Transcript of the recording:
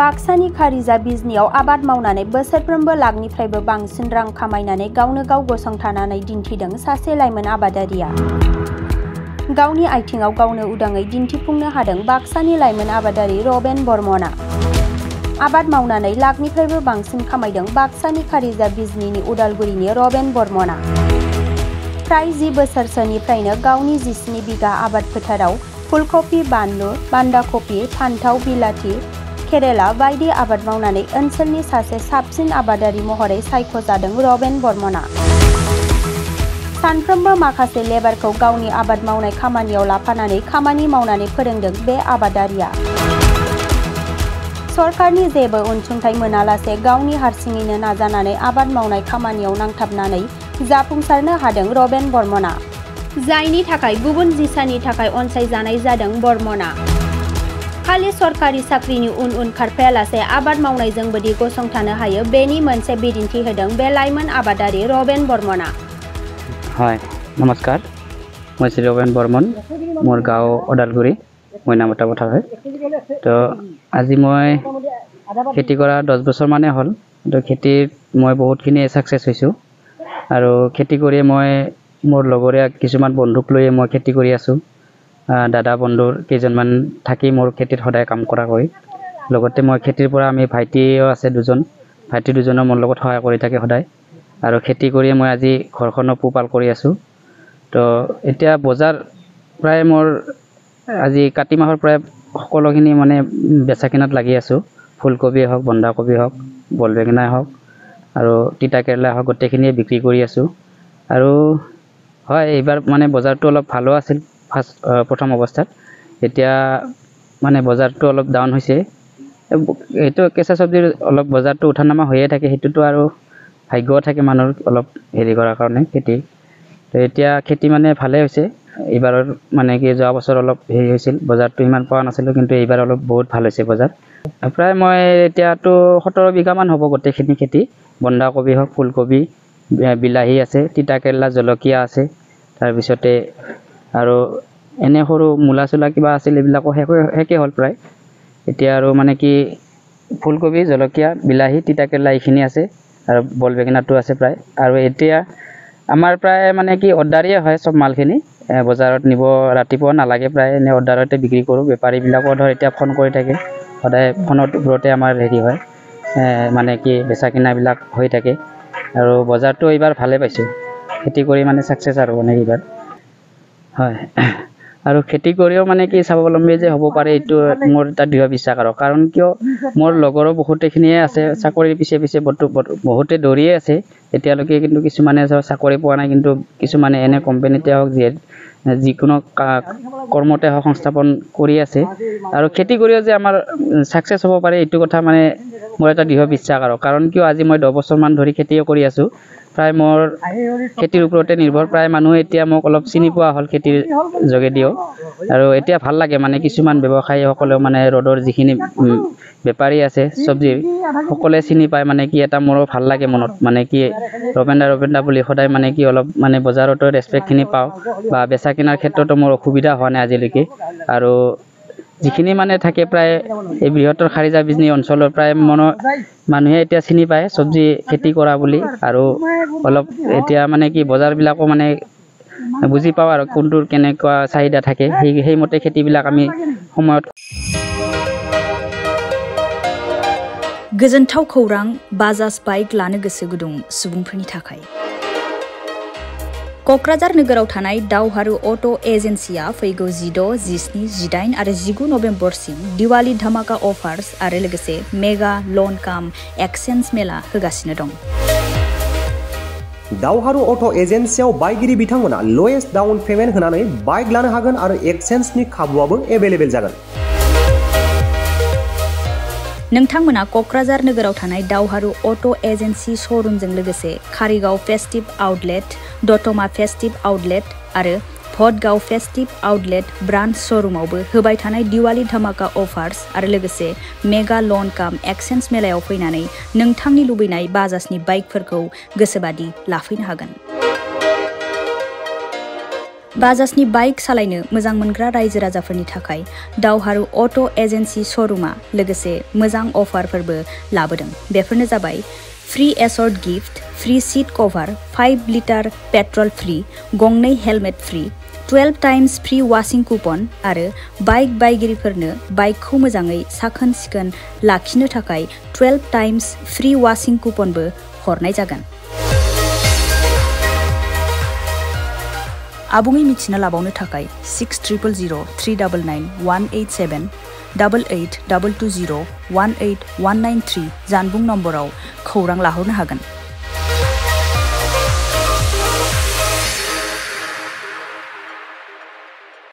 बाक्सानि खारिजा बिजनियाव आबाद मावनानै बोसोरफ्रोमबो लाखनिफ्रायबो बांसिन रां खामायनानै गावनो गाव गसंथानानै दिन्थिदों सासे लाइमोन आबादारिया। गावनि आथिङाव गावनो उदाङै दिन्थिफुंनो हादों बाक्सानि लाइमोन आबादारि रबेन बर्मनआ। आबाद मावनानै लाखनिफ्रायबो बांसिन खामायदों बाक्सानि खारिजा बिजनिनि उदालगुरिनि रबेन बर्मनआ। फ्राय 10 बोसोरसोनिफ्रायनो गावनि 17 बिघा आबाद फोथाराव फुलकपि, बानलु, बान्दा कपि, फान्थाव, बिलाथि, केरेला बायदि आबाद मावनानै ओनसोलनि सासे साबसिन आबादारि महरै सायख'जादों रबेन बर्मनआ। सानफ्रोमबो माखासे लेबारखौ गावनि आबाद मावनाय खामानियाव लाफानानै खामानि मावनानै फोरोंदों बे आबादारिया। सरकारनि जेबो अनसुंथाइ मोनालासे गावनि हारसिङैनो नाजानानै आबाद मावनाय खामानियाव नांथाबनानै जाफुंसारनो हादों रबेन बर्मनआ, जायनि थाखाय गुबुन जिसानि थाखाय अनसायजानाय जादों बर्मनआ। खालि सरकारि साख्रिनि उन खारफायालासे आबाद मावनायजोंबोदि गसंथानो हायो बेनि मोनसे बिदिन्थि होदों बे लाइमोन आबादारि रबेन बर्मनआ। हाय नमस्कार, मैं श्री रबेन बर्मन, मोर गाँव ओदालगुरी मैनामता पथार है। तो आज मैं खेती करा 10 बছर माने हल। तो खेती मैं बहुतखिनि सक्सेस হৈছো और खेती कर मैं मोर लगरिया किछुमान बंधुक लई मैं खेती करी आसो। दादा बंधुर केइजनमान थाकी मोर खेतीत सदाय काम करा गई। लगते मैं खेतीर पर आमी भाइटिओ आछे दुजन, भाइटि दुजनो मोर लगत सहाय करि थाके सदाय और खेती करी मैं आज घरखनो पोहपाल करि आसो। तो एतिया बजार प्राय मोर आज काति माहर प्राय सकलोखिनि माने बेचा किनात लागि आसो। फुलकबि हक, बन्धाकबि हक, बल बेगेना हक और तिता केरेला हक गोटेइखिनिए बिक्री करि आसो। और হয় এইবাৰ মানে বজাৰটো অলপ ভালো আছিল প্ৰথম অৱস্থাত। এতিয়া মানে বজাৰটো অলপ ডাউন হৈছে। এইটো কেঁচা চব্জিৰ অলপ বজাৰটো উঠানামা হৈয়ে থাকে, সেইটোতো আৰু ভাগ্য থাকে মানুহৰ অলপ হেৰি কৰাৰ কাৰণে খেতি। তো এতিয়া খেতি মানে ভালে হৈছে। এইবাৰৰ মানে কি যোৱা বছৰ অলপ হেৰি হৈছিল, বজাৰটো ইমান পোৱা নাছিলো, কিন্তু এইবাৰ অলপ বহুত ভাল হৈছে বজাৰ। প্ৰায় মই এতিয়াতো 17 বিঘামান হ'ব গোটেইখিনি খেতি। বন্ধাকবি হওক, ফুলকবি, বিলাহী আছে, তিতা কেৰেলা, জলকীয়া আছে, তাৰপিছতে আৰু এনে সৰু মূলা চুলা কিবা আছিল এইবিলাকো শেষে হ'ল প্ৰায়। এতিয়া আৰু মানে কি ফুলকবি, জলকীয়া, বিলাহী, তিতা কেৰেলা এইখিনি আছে আৰু বল বেগেনাটো আছে প্ৰায়। আৰু এতিয়া আমাৰ প্ৰায় মানে কি অৰ্ডাৰিয়ে হয় চব মালখিনি, বজাৰত নিব ৰাতিপুৱা নালাগে, প্ৰায় এনে অৰ্ডাৰতে বিক্ৰী কৰোঁ। বেপাৰীবিলাকো ধৰ এতিয়া ফোন কৰি থাকে, সদায় ফোনৰ ওপৰতে আমাৰ হেৰি হয়, মানে কি বেচা কিনাবিলাক হৈ থাকে। আৰু বজাৰটো এইবাৰ ভালে পাইছোঁ, খেতি কৰি মানে সাকসেস আৰু মানে এইবাৰ হয়। আৰু খেতি কৰিও মানে কি স্বাৱলম্বী যে হ'ব পাৰে এইটো মোৰ এটা দৃঢ় বিশ্বাস। আৰু কাৰণ কিয় মোৰ লগৰো বহুতেখিনিয়ে আছে চাকৰিৰ পিছে পিছে বহুতে দৌৰিয়ে আছে এতিয়ালৈকে, কিন্তু কিছুমানে চাকৰি পোৱা নাই, কিন্তু কিছুমানে এনে কোম্পানীতে হওক যিকোনো কৰ্মতে হওক সংস্থাপন কৰি আছে। আৰু খেতি কৰিও যে আমাৰ সাকসেস হ'ব পাৰে এইটো কথা মানে মোৰ এটা দৃঢ় বিশ্বাস। আৰু কাৰণ কিয় আজি মই 10 বছৰমান ধৰি খেতিও কৰি আছোঁ, প্ৰায় মোৰ খেতিৰ ওপৰতে নিৰ্ভৰ। প্ৰায় মানুহে এতিয়া মোক অলপ চিনি পোৱা হ'ল খেতিৰ যোগেদিও। আৰু এতিয়া ভাল লাগে মানে কিছুমান ব্যৱসায়ীসকলেও মানে ৰ'দৰ যিখিনি বেপাৰী আছে চব্জিৰ সকলোৱে চিনি পায়, মানে কি এটা মোৰো ভাল লাগে মনত, মানে কি ৰবেন দা বুলি সদায় মানে কি অলপ মানে বজাৰতো ৰেচপেক্টখিনি পাওঁ, বা বেচা কিনাৰ ক্ষেত্ৰতো মোৰ অসুবিধা হোৱা নাই আজিলৈকে। আৰু যিখিনি মানে থাকে প্ৰায় এই বৃহত্তৰ খাৰিজা বিজনী অঞ্চলৰ প্ৰায় মানুহে এতিয়া চিনি পায় চব্জি খেতি কৰা বুলি। আৰু অলপ এতিয়া মানে কি বজাৰবিলাকো মানে বুজি পাওঁ আৰু কোনটোৰ কেনেকুৱা চাহিদা থাকে, সেইমতে খেতিবিলাক আমি সময়ত। गोजोनथाव खौरां बाजाज बाइक लानो गोसो गुदुं सुबुंफोरनि थाखाय। क'क्राझार नोगोराव थानाय दावहारु अट' एजेन्सिया फैगौ 16, 17, 18 आरो 19 नभेम्बरसिम दिवाली धमाका अफार्स आरो लोगोसे मेगा लन काम एक्सचेन्ज मेला होगासिनो दं। दावहारु अट' एजेन्सियाव बाइगिरि बिथांमोना लवेस्ट डाउन पेमेन्ट होनानै बाइक लानो हागोन आरो एक्सचेन्जनि खाबुआबो एभेलेबेल जागोन। नोंथांमोना क'क्राझार नोगोराव थानाय दावहारु अट' एजेन्सि श'रुमजों लोगोसे कारिगाव फेस्टिभ आउटलेट, दतमा फेस्टिभ आउटलेट आरो भटगाव फेस्टिभ आउटलेट ब्रान्च श'रुमावबो होबाय थानाय दिवाली धमाका अफार्स आरो लोगोसे मेगा लन काम एक्सचेन्ज मेलायाव फैनानै नोंथांनि लुबैनाय बाजाजनि बाइकफोरखौ गोसोबादि लाफैनो हागोन। बाजाजनि बाइक सालायनो मोजां मोनग्रा रायजो राजाफोरनि थाखाय दावहारु अट' एजेन्सि श'रुमा लोगोसे मोजां अफारफोरबो लाबोदों। बेफोरनो जाबाय फ्री एसर्ट गिफ्ट, फ्री सीट कभार, 5 लिटार पेट्रल फ्री, गंनै helmet free, 12 times free washing coupon आरो बाइक बायगिरिफोरनो बाइकखौ मोजाङै साखोन सिखोन लाखिनो थाखाय 12 टाइम्स फ्री वाशिं कुपनबो हरनाय जागोन। आबुङै मिथिना लाबावनो थाखाय 60000399 187 88 220 18193 जानबुं नम्बराव खौरां लाहरनो हागोन।